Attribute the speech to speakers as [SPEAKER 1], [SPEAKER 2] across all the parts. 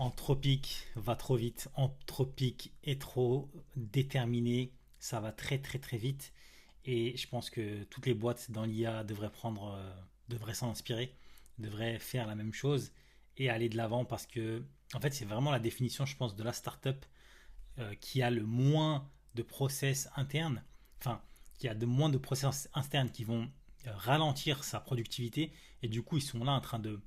[SPEAKER 1] Anthropique va trop vite, Anthropique est trop déterminé, ça va très très très vite et je pense que toutes les boîtes dans l'IA devraient s'en inspirer, devraient faire la même chose et aller de l'avant parce que en fait c'est vraiment la définition je pense de la startup qui a le moins de process internes, enfin qui a de moins de process internes qui vont ralentir sa productivité et du coup ils sont là en train de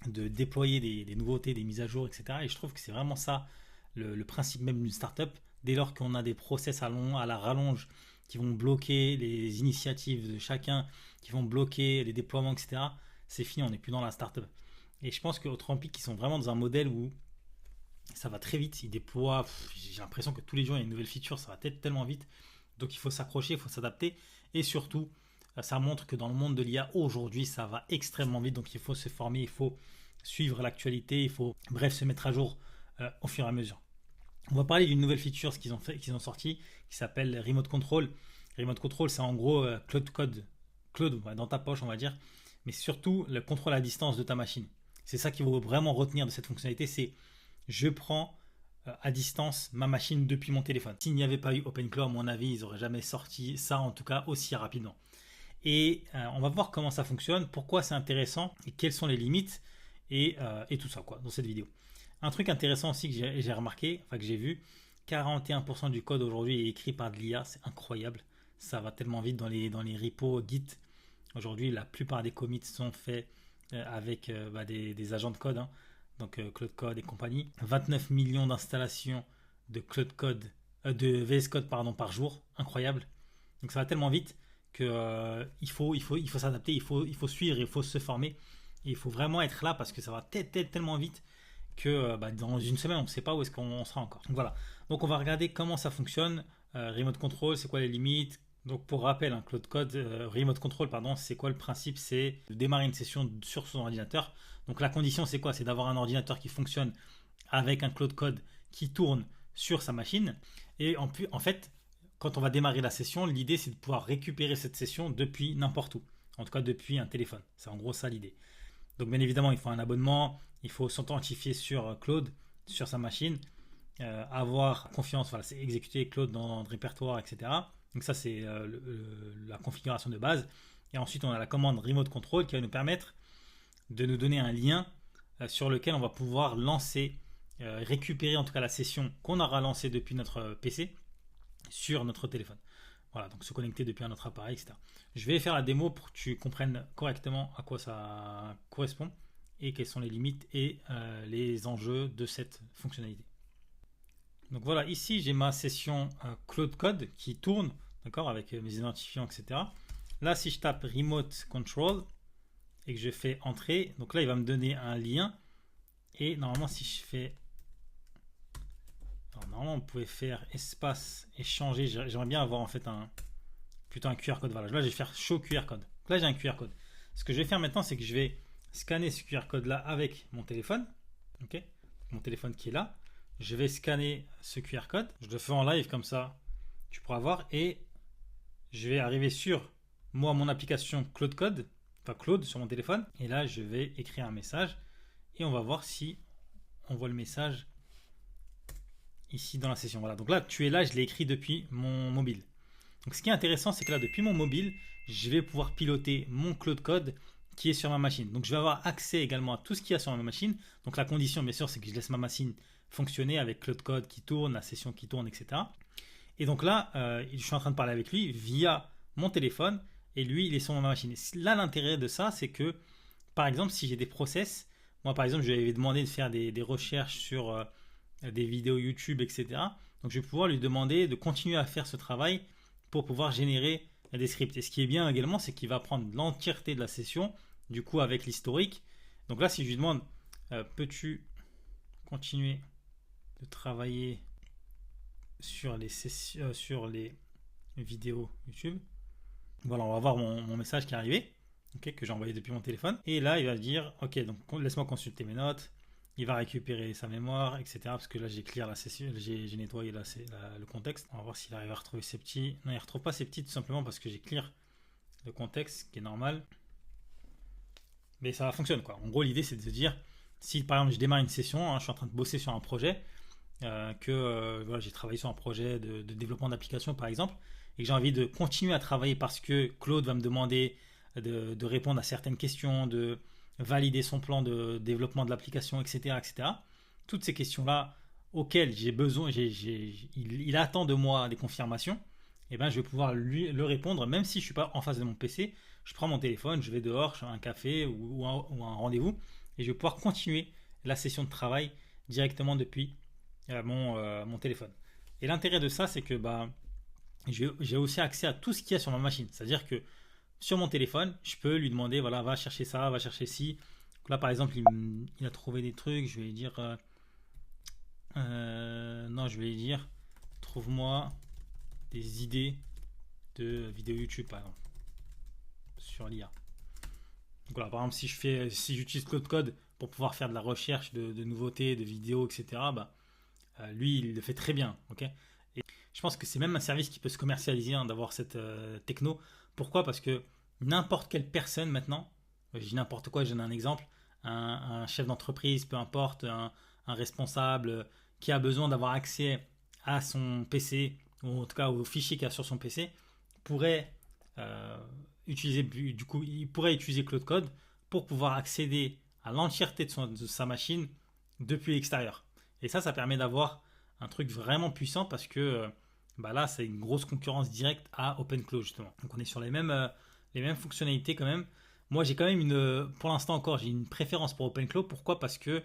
[SPEAKER 1] déployer des nouveautés, des mises à jour, etc. Et je trouve que c'est vraiment ça le principe même d'une startup. Dès lors qu'on a des process à la rallonge qui vont bloquer les initiatives de chacun, qui vont bloquer les déploiements, etc., c'est fini, on n'est plus dans la startup. Et je pense qu'Autrempic, ils sont vraiment dans un modèle où ça va très vite, ils déploient, j'ai l'impression que tous les jours il y a une nouvelle feature, ça va peut-être tellement vite. Donc il faut s'accrocher, il faut s'adapter. Et surtout, ça montre que dans le monde de l'IA aujourd'hui, ça va extrêmement vite. Donc il faut se former, il faut suivre l'actualité, il faut, bref, se mettre à jour au fur et à mesure. On va parler d'une nouvelle feature qu'ils ont sorti, qui s'appelle Remote Control. Remote Control, c'est en gros Cloud Code, Cloud dans ta poche, on va dire, mais surtout le contrôle à distance de ta machine. C'est ça qu'il faut vraiment retenir de cette fonctionnalité, c'est je prends à distance ma machine depuis mon téléphone. S'il n'y avait pas eu OpenClaw, à mon avis, ils n'auraient jamais sorti ça, en tout cas aussi rapidement. Et on va voir comment ça fonctionne, pourquoi c'est intéressant et quelles sont les limites et tout ça quoi dans cette vidéo. Un truc intéressant aussi que j'ai remarqué, enfin que j'ai vu, 41% du code aujourd'hui est écrit par de l'IA, c'est incroyable. Ça va tellement vite dans les repos Git. Aujourd'hui, la plupart des commits sont faits avec des agents de code, hein, donc Cloud Code et compagnie. 29 millions d'installations de Cloud Code, de VS Code pardon, par jour, incroyable. Donc ça va tellement vite que il faut s'adapter, il faut suivre, il faut se former. Et il faut vraiment être là parce que ça va tellement vite que dans une semaine, on ne sait pas où est-ce qu'on sera encore. Donc voilà. Donc on va regarder comment ça fonctionne. Remote Control, c'est quoi les limites. Donc pour rappel, un Cloud Code, Remote Control, pardon, c'est quoi le principe? C'est de démarrer une session sur son ordinateur. Donc la condition, c'est quoi? C'est d'avoir un ordinateur qui fonctionne avec un Cloud Code qui tourne sur sa machine. Et en fait, quand on va démarrer la session, l'idée c'est de pouvoir récupérer cette session depuis n'importe où. En tout cas depuis un téléphone. C'est en gros ça l'idée. Donc bien évidemment, il faut un abonnement, il faut s'authentifier sur Claude, sur sa machine, avoir confiance, voilà, c'est exécuter Claude dans le répertoire, etc. Donc ça, c'est la configuration de base. Et ensuite, on a la commande Remote Control qui va nous permettre de nous donner un lien sur lequel on va pouvoir lancer, récupérer en tout cas la session qu'on aura lancée depuis notre PC sur notre téléphone. Voilà, donc se connecter depuis un autre appareil, etc. Je vais faire la démo pour que tu comprennes correctement à quoi ça correspond et quelles sont les limites et les enjeux de cette fonctionnalité. Donc voilà, ici j'ai ma session Cloud Code qui tourne, d'accord, avec mes identifiants, etc. Là, si je tape Remote Control et que je fais entrer, donc là il va me donner un lien et normalement si je fais normalement, on pouvait faire espace échanger. J'aimerais bien avoir en fait plutôt un QR code. Voilà, là, je vais faire show QR code. Donc là, j'ai un QR code. Ce que je vais faire maintenant, c'est que je vais scanner ce QR code là avec mon téléphone. Ok, mon téléphone qui est là. Je vais scanner ce QR code. Je le fais en live comme ça, tu pourras voir. Et je vais arriver sur mon application Cloud Code, enfin Claude sur mon téléphone. Et là, je vais écrire un message et on va voir si on voit le message ici dans la session. Voilà, donc là, tu es là, je l'ai écrit depuis mon mobile. Donc ce qui est intéressant, c'est que là, depuis mon mobile, je vais pouvoir piloter mon Cloud Code qui est sur ma machine. Donc je vais avoir accès également à tout ce qu'il y a sur ma machine. Donc la condition, bien sûr, c'est que je laisse ma machine fonctionner avec Cloud Code qui tourne, la session qui tourne, etc. Et donc là, je suis en train de parler avec lui via mon téléphone et lui, il est sur ma machine. Là, l'intérêt de ça, c'est que, par exemple, si j'ai des process, moi, par exemple, je lui avais demandé de faire des recherches sur des vidéos YouTube, etc. Donc je vais pouvoir lui demander de continuer à faire ce travail pour pouvoir générer des scripts. Et ce qui est bien également, c'est qu'il va prendre l'entièreté de la session, du coup avec l'historique. Donc là, si je lui demande, peux-tu continuer de travailler sur sur les vidéos YouTube? Voilà, on va voir mon message qui est arrivé, okay, que j'ai envoyé depuis mon téléphone. Et là, il va dire, ok, donc laisse-moi consulter mes notes. Il va récupérer sa mémoire, etc. Parce que là, j'ai clear la session, j'ai nettoyé le contexte. On va voir s'il arrive à retrouver ses petits. Non, il ne retrouve pas ses petits tout simplement parce que j'ai clear le contexte, ce qui est normal. Mais ça fonctionne quoi. En gros, l'idée, c'est de se dire, Si par exemple je démarre une session, je suis en train de bosser sur un projet, voilà, j'ai travaillé sur un projet de développement d'application par exemple, et que j'ai envie de continuer à travailler parce que Claude va me demander de répondre à certaines questions, de valider son plan de développement de l'application, etc., etc. Toutes ces questions-là auxquelles j'ai besoin, il attend de moi des confirmations, et ben, je vais pouvoir lui le répondre même si je ne suis pas en face de mon PC. Je prends mon téléphone, je vais dehors, je fais un café ou un rendez-vous, et je vais pouvoir continuer la session de travail directement depuis mon téléphone. Et l'intérêt de ça, c'est que bah, j'ai aussi accès à tout ce qu'il y a sur ma machine. C'est-à-dire que sur mon téléphone, je peux lui demander, voilà, va chercher ça, va chercher ci. Donc là, par exemple, il a trouvé des trucs, je vais lui dire, non, je vais lui dire, trouve-moi des idées de vidéos YouTube, par exemple, sur l'IA. Donc voilà, par exemple, si j'utilise Claude Code pour pouvoir faire de la recherche de nouveautés, de vidéos, etc., bah, lui, il le fait très bien. Ok. Et je pense que c'est même un service qui peut se commercialiser, hein, d'avoir cette techno. Pourquoi? Parce que n'importe quelle personne maintenant, je dis n'importe quoi, je donne un exemple, un chef d'entreprise, peu importe, un responsable qui a besoin d'avoir accès à son PC, ou en tout cas aux fichiers qu'il y a sur son PC, pourrait euh, du coup, il pourrait utiliser Cloud Code pour pouvoir accéder à l'entièreté de sa machine depuis l'extérieur. Et ça permet d'avoir un truc vraiment puissant parce que bah là, c'est une grosse concurrence directe à OpenClaw justement. Donc on est sur les mêmes fonctionnalités quand même. Moi, j'ai quand même pour l'instant encore, j'ai une préférence pour OpenClaw. Pourquoi? Parce que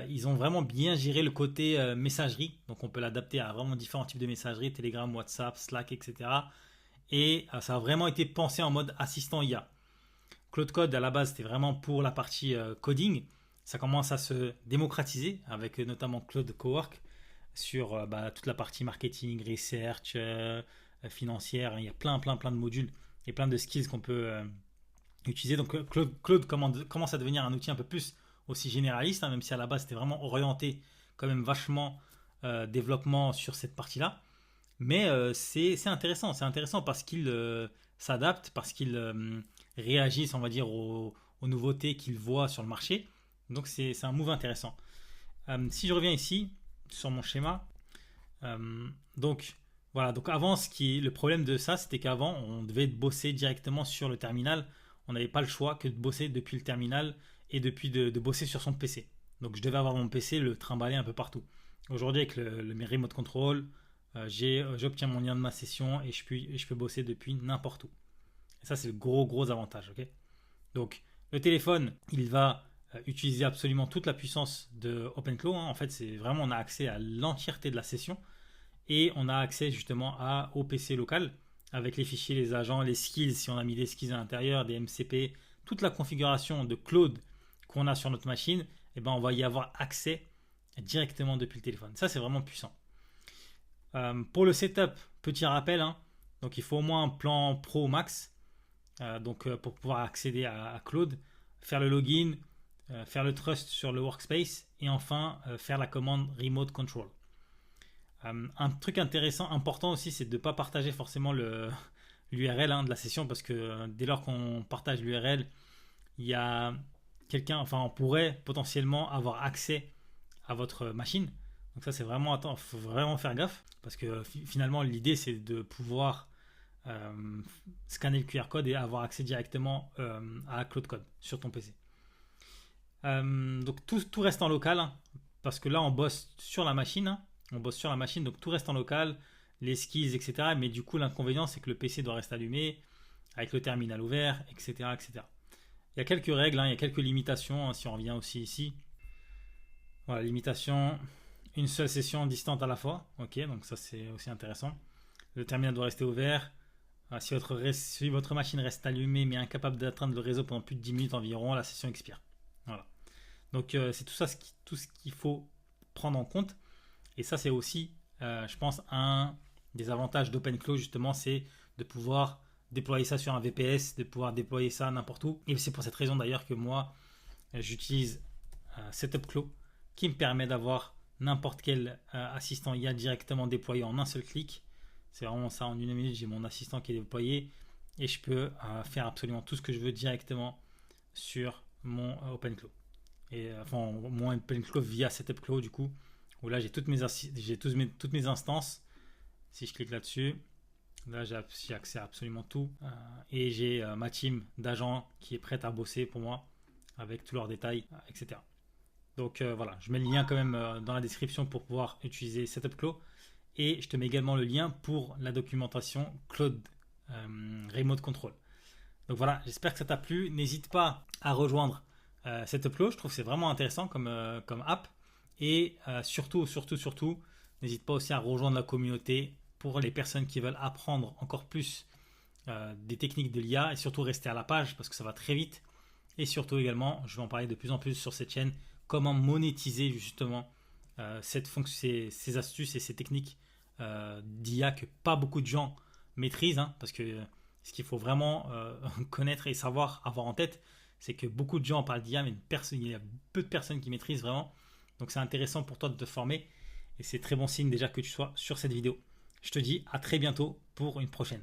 [SPEAKER 1] ils ont vraiment bien géré le côté messagerie. Donc on peut l'adapter à vraiment différents types de messagerie, Telegram, WhatsApp, Slack, etc. Et ça a vraiment été pensé en mode assistant IA. Claude Code, à la base, c'était vraiment pour la partie coding. Ça commence à se démocratiser avec notamment Claude Cowork sur bah, toute la partie marketing, research, financière. Il y a plein de modules et plein de skills qu'on peut utiliser. Donc Claude commence à devenir un outil un peu plus aussi généraliste, hein, même si à la base c'était vraiment orienté quand même vachement développement sur cette partie-là. Mais c'est intéressant parce qu'il s'adapte, parce qu'il réagissent, on va dire, aux nouveautés qu'ils voient sur le marché. Donc c'est un move intéressant. Si je reviens ici sur mon schéma, donc voilà, donc avant, le problème de ça, c'était qu'avant, on devait bosser directement sur le terminal. On n'avait pas le choix que de bosser depuis le terminal et depuis de bosser sur son PC. Donc je devais avoir mon PC, le trimballer un peu partout. Aujourd'hui, avec le remote control, j'obtiens mon lien de ma session et je peux bosser depuis n'importe où. Et ça, c'est le gros avantage. Ok. Donc, le téléphone, il va utiliser absolument toute la puissance de OpenClaw, hein. En fait, c'est vraiment, on a accès à l'entièreté de la session et on a accès justement au PC local avec les fichiers, les agents, les skills, si on a mis des skills à l'intérieur, des MCP, toute la configuration de Claude qu'on a sur notre machine, et ben on va y avoir accès directement depuis le téléphone. Ça, c'est vraiment puissant. Pour le setup, petit rappel, hein, donc il faut au moins un plan pro max, pour pouvoir accéder à Claude, faire le login, faire le trust sur le workspace et enfin faire la commande remote control. Un truc intéressant, important aussi, c'est de ne pas partager forcément l'URL, hein, de la session parce que dès lors qu'on partage l'URL, il y a quelqu'un, enfin on pourrait potentiellement avoir accès à votre machine. Donc ça c'est vraiment, faut vraiment faire gaffe parce que finalement l'idée c'est de pouvoir scanner le QR code et avoir accès directement à Cloud Code sur ton PC. Donc tout reste en local, hein, parce que là on bosse sur la machine, hein. On bosse sur la machine, donc tout reste en local, les skills, etc. Mais du coup l'inconvénient c'est que le PC doit rester allumé avec le terminal ouvert, etc., etc. Il y a quelques règles, hein, il y a quelques limitations, hein, si on revient aussi ici. Voilà, limitation, une seule session distante à la fois. Ok, donc ça c'est aussi intéressant. Le terminal doit rester ouvert. Si votre machine reste allumée mais incapable d'atteindre le réseau pendant plus de 10 minutes environ, la session expire. Voilà. Donc c'est tout ce qu'il faut prendre en compte. Et ça c'est aussi, je pense, un des avantages d'OpenClaw justement, c'est de pouvoir déployer ça sur un VPS, de pouvoir déployer ça n'importe où. Et c'est pour cette raison d'ailleurs que moi, j'utilise SetupClaw qui me permet d'avoir n'importe quel assistant IA directement déployé en un seul clic. C'est vraiment ça, en une minute, j'ai mon assistant qui est déployé et je peux faire absolument tout ce que je veux directement sur mon OpenClaw. et enfin au moins Plainclot via Setupclaw du coup, où là toutes mes instances. Si je clique là-dessus, là j'ai accès à absolument tout. Et j'ai ma team d'agents qui est prête à bosser pour moi avec tous leurs détails, etc. Donc voilà, je mets le lien quand même dans la description pour pouvoir utiliser Setupclaw. Et je te mets également le lien pour la documentation Cloud Remote Control. Donc voilà, j'espère que ça t'a plu. N'hésite pas à rejoindre Setupclaw. Je trouve que c'est vraiment intéressant comme app. Et surtout, n'hésite pas aussi à rejoindre la communauté pour les personnes qui veulent apprendre encore plus des techniques de l'IA et surtout rester à la page parce que ça va très vite. Et surtout également, je vais en parler de plus en plus sur cette chaîne, comment monétiser justement ces astuces et ces techniques d'IA que pas beaucoup de gens maîtrisent, hein, parce que ce qu'il faut vraiment connaître et savoir, avoir en tête, c'est que beaucoup de gens parlent d'IA, mais il y a peu de personnes qui maîtrisent vraiment. Donc c'est intéressant pour toi de te former et c'est très bon signe déjà que tu sois sur cette vidéo. Je te dis à très bientôt pour une prochaine.